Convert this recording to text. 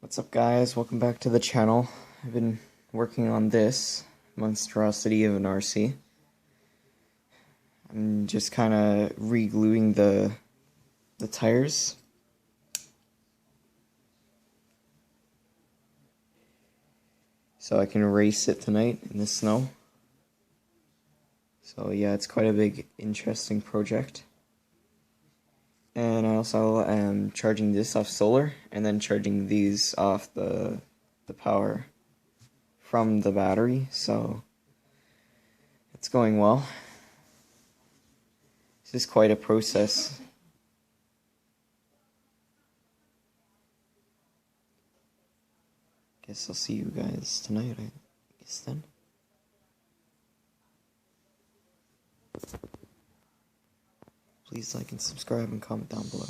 What's up, guys? Welcome back to the channel. I've been working on this monstrosity of an RC. I'm just kind of re-gluing the tires. So I can race it tonight in the snow. So yeah, it's quite a big, interesting project. And I also am charging this off solar, and then charging these off the power from the battery, so it's going well. This is quite a process. Guess I'll see you guys tonight, I guess then. Please like and subscribe and comment down below.